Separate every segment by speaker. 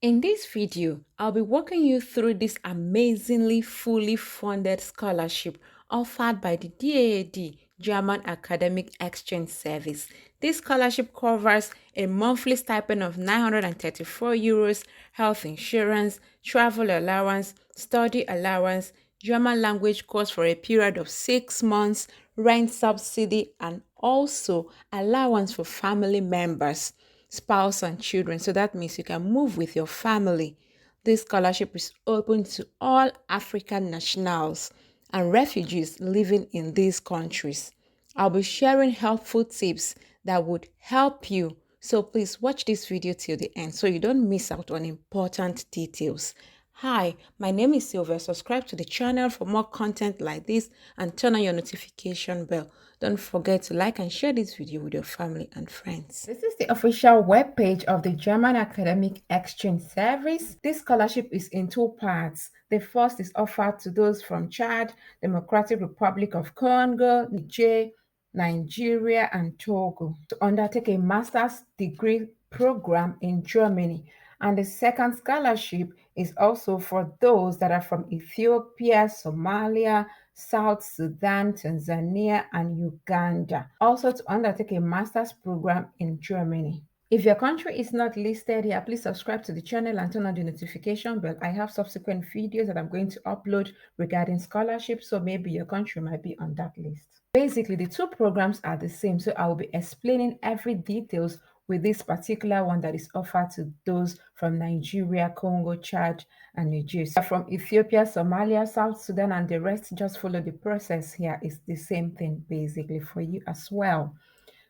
Speaker 1: In this video, I'll be walking you through this amazingly fully funded scholarship offered by the DAAD, German Academic Exchange Service. This scholarship covers a monthly stipend of 934 euros, health insurance, travel allowance, study allowance, German language course for a period of 6 months, rent subsidy, and also allowance for family members, spouse, and children. So that means you can move with your family. This scholarship is open to all African nationals and refugees living in these countries. I'll be sharing helpful tips that would help you. So please watch this video till the end so you don't miss out on important details. Hi, my name is Sylvia. Subscribe to the channel for more content like this and turn on your notification bell. Don't forget to like and share this video with your family and friends. This is the official webpage of the German Academic Exchange Service. This scholarship is in two parts. The first is offered to those from Chad, Democratic Republic of Congo, Niger, Nigeria, and Togo to undertake a master's degree program in Germany. And the second scholarship is also for those that are from Ethiopia, Somalia, South Sudan, Tanzania, and Uganda. Also to undertake a master's program in Germany. If your country is not listed here, please subscribe to the channel and turn on the notification bell. I have subsequent videos that I'm going to upload regarding scholarships, so maybe your country might be on that list. Basically, the two programs are the same, so I will be explaining every details with this particular one that is offered to those from Nigeria, Congo, Chad, and Niger. So from Ethiopia, Somalia, South Sudan, and the rest, just follow the process here. It's the same thing basically for you as well.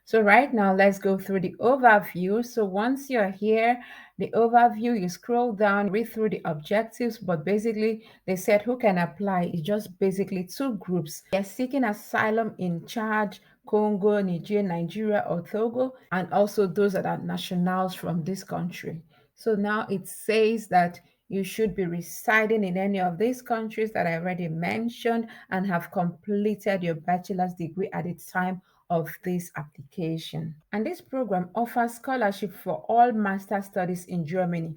Speaker 1: So right now, let's go through the overview. So once you're here, the overview, you scroll down, read through the objectives, but basically they said who can apply. It's just basically two groups. They're seeking asylum in Chad, Congo, Niger, Nigeria, or Togo, and also those that are nationals from this country. So now it says that you should be residing in any of these countries that I already mentioned and have completed your bachelor's degree at the time of this application. And this program offers scholarship for all master studies in Germany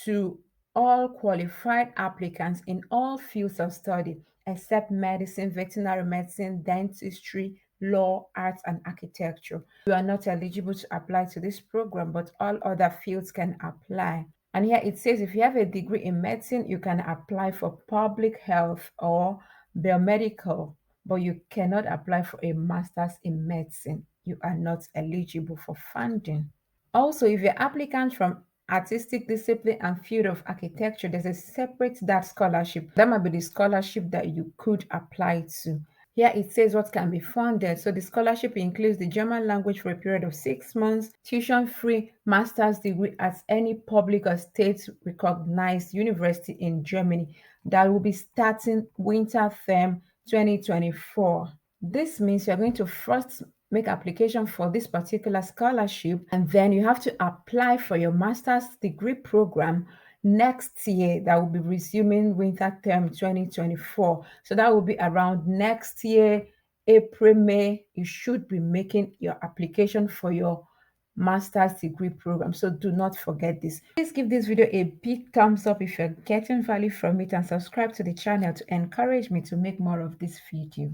Speaker 1: to all qualified applicants in all fields of study except medicine, veterinary medicine, dentistry, law, arts, and architecture. You are not eligible to apply to this program, but all other fields can apply. And here it says if you have a degree in medicine, you can apply for public health or biomedical, but you cannot apply for a master's in medicine. You are not eligible for funding. Also, if you're applicant from artistic discipline and field of architecture, there's a separate that scholarship. That might be the scholarship that you could apply to. Here it says what can be funded. So the scholarship includes the German language for a period of 6 months, tuition-free master's degree at any public or state recognized university in Germany that will be starting winter term 2024. This means you're going to first make application for this particular scholarship, and then you have to apply for your master's degree program next year that will be resuming winter term 2024. So that will be around next year, April, May. You should be making your application for your master's degree program. So do not forget this. Please give this video a big thumbs up if you're getting value from it, and subscribe to the channel to encourage me to make more of this video.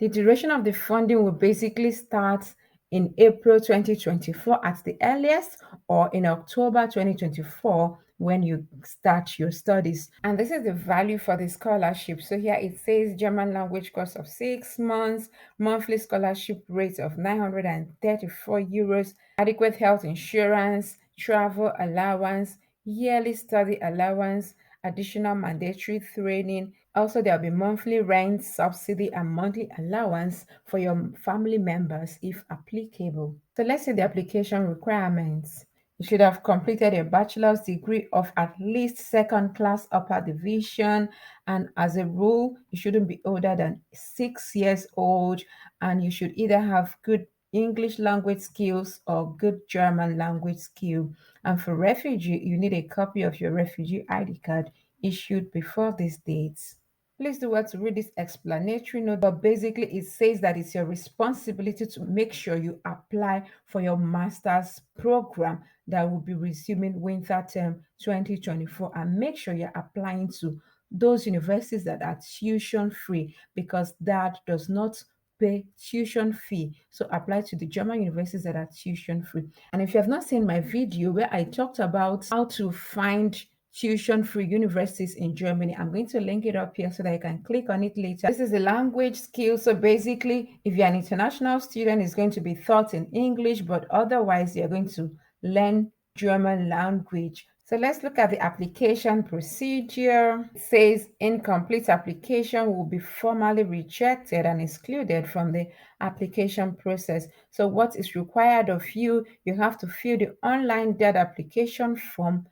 Speaker 1: The duration of the funding will basically start in April 2024 at the earliest, or in October 2024 when you start your studies. And this is the value for the scholarship. So here it says German language course of 6 months, monthly scholarship rate of 934 euros, adequate health insurance, travel allowance, yearly study allowance, additional mandatory training. Also, there'll be monthly rent subsidy and monthly allowance for your family members if applicable. So let's see the application requirements. You should have completed a bachelor's degree of at least second class upper division, and as a rule, you shouldn't be older than 6 years old, and you should either have good English language skills or good German language skill. And for refugee, you need a copy of your refugee ID card issued before these dates. Please do well to read this explanatory note, but basically it says that it's your responsibility to make sure you apply for your master's program that will be resuming winter term 2024, and make sure you're applying to those universities that are tuition free, because that does not pay tuition fee. So apply to the German universities that are tuition free. And if you have not seen my video where I talked about how to find tuition-free universities in Germany, I'm going to link it up here so that you can click on it later. This is a language skill. So basically, if you're an international student, it's going to be taught in English, but otherwise you're going to learn German language. So let's look at the application procedure. It says incomplete application will be formally rejected and excluded from the application process. So what is required of you? You have to fill the online Daad application form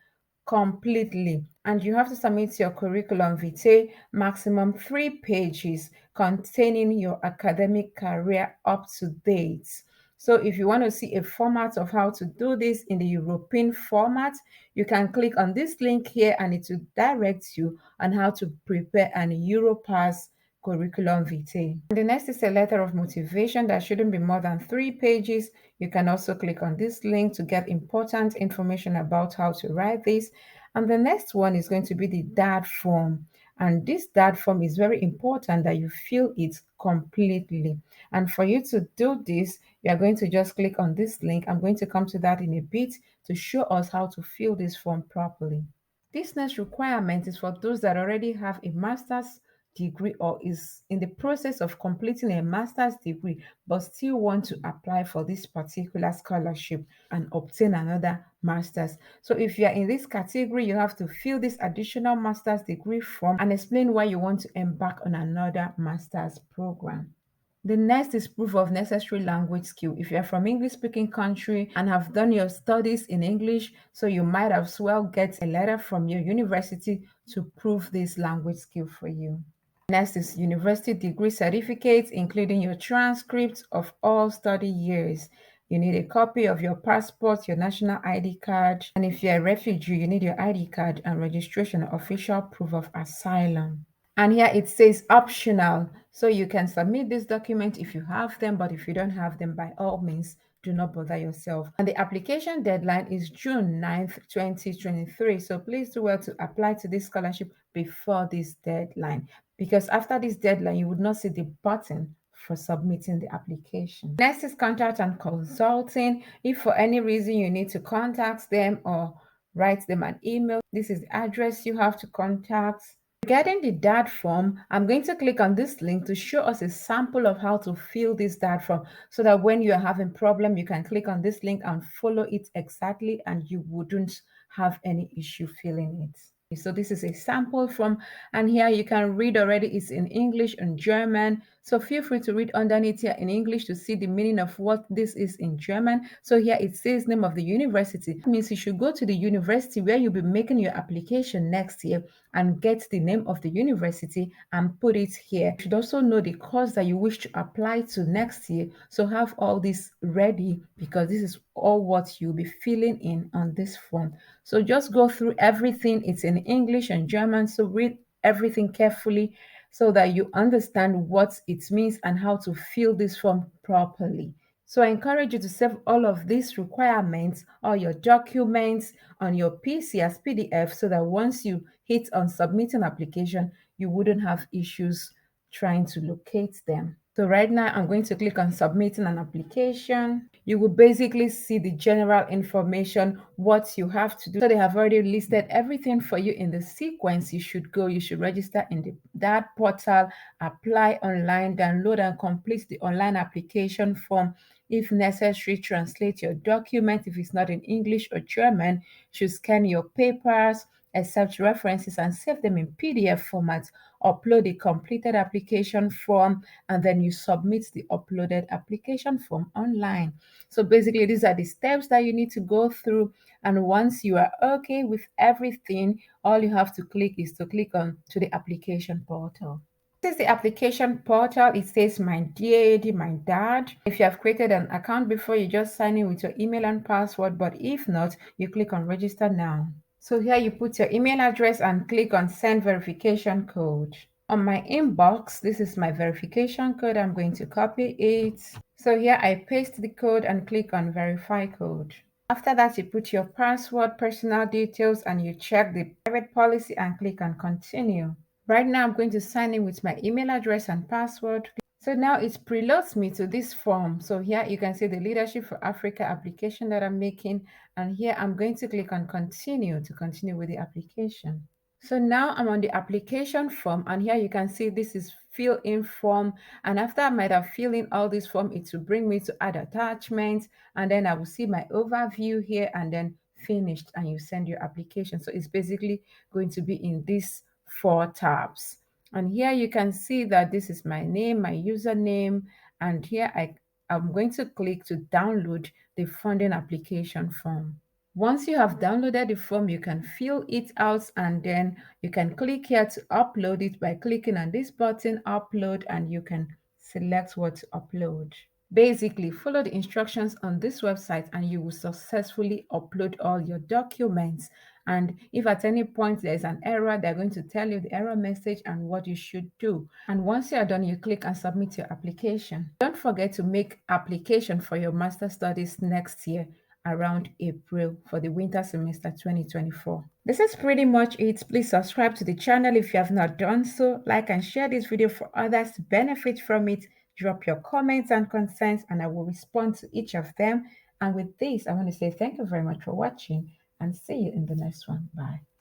Speaker 1: completely, and you have to submit your curriculum vitae, maximum 3 pages, containing your academic career up to date. So if you want to see a format of how to do this in the European format, you can click on this link here and it will direct you on how to prepare an Europass curriculum vitae. And the next is a letter of motivation that shouldn't be more than 3 pages. You can also click on this link to get important information about how to write this. And the next one is going to be the Daad form. And this Daad form is very important that you fill it completely. And for you to do this, you are going to just click on this link. I'm going to come to that in a bit to show us how to fill this form properly. This next requirement is for those that already have a master's degree or is in the process of completing a master's degree but still want to apply for this particular scholarship and obtain another master's. So if you are in this category, you have to fill this additional master's degree form and explain why you want to embark on another master's program. The next is proof of necessary language skill. If you're from English speaking country and have done your studies in English, so you might as well get a letter from your university to prove this language skill for you. Next is university degree certificates, including your transcripts of all study years. You need a copy of your passport, your national ID card, and if you're a refugee, you need your ID card and registration, official proof of asylum. And here it says optional. So you can submit this document if you have them, but if you don't have them, by all means, do not bother yourself. And the application deadline is June 9th, 2023. So please do well to apply to this scholarship before this deadline, because after this deadline, you would not see the button for submitting the application. Next is contact and consulting. If for any reason you need to contact them or write them an email, this is the address you have to contact. Regarding the Daad form, I'm going to click on this link to show us a sample of how to fill this Daad form, so that when you are having problem, you can click on this link and follow it exactly and you wouldn't have any issue filling it. So this is a sample form, and here you can read already it's in English and German. So feel free to read underneath here in English to see the meaning of what this is in German. So here it says name of the university. It means you should go to the university where you'll be making your application next year and get the name of the university and put it here. You should also know the course that you wish to apply to next year. So have all this ready, because this is all what you'll be filling in on this form. So just go through everything. It's in English and German. So read everything carefully so that you understand what it means and how to fill this form properly. So I encourage you to save all of these requirements, all your documents on your PC as PDF, so that once you hit on submitting application, you wouldn't have issues trying to locate them. So right now I'm going to click on submitting an application. You will basically see the general information, what you have to do. So they have already listed everything for you in the sequence. You should register in the Daad portal, apply online, download and complete the online application form. If necessary, translate your document if it's not in English or German. You should scan your papers, accept references and save them in PDF format. Upload the completed application form, and then you submit the uploaded application form online. So basically, these are the steps that you need to go through. And once you are okay with everything, all you have to click is to click on to the application portal. This is the application portal. It says my Daad, my Daad. If you have created an account before, you just sign in with your email and password. But if not, you click on register now. So here you put your email address and click on send verification code. on my inbox, this is my verification code. I'm going to copy it. So here I paste the code and click on verify code. After that, you put your password, personal details, and you check the private policy and click on continue. Right now, I'm going to sign in with my email address and password. So now it preloads me to this form. So here you can see the Leadership for Africa application that I'm making. And here I'm going to click on continue to continue with the application. So now I'm on the application form, and here you can see this is fill in form. And after I might have filled in all this form, it will bring me to add attachments, and then I will see my overview here and then finished, and you send your application. So it's basically going to be in these four tabs. And here you can see that this is my name, my username, and here I'm going to click to download the funding application form. Once you have downloaded the form, you can fill it out and then you can click here to upload it by clicking on this button, upload, and you can select what to upload. Basically, follow the instructions on this website and you will successfully upload all your documents. And if at any point there is an error, they're going to tell you the error message and what you should do. And once you're done, you click and submit your application. Don't forget to make application for your master studies next year around April for the winter semester 2024. This is pretty much it. Please subscribe to the channel if you have not done so. Like and share this video for others to benefit from it. Drop your comments and concerns and I will respond to each of them. And with this, I want to say thank you very much for watching and see you in the next one. Bye.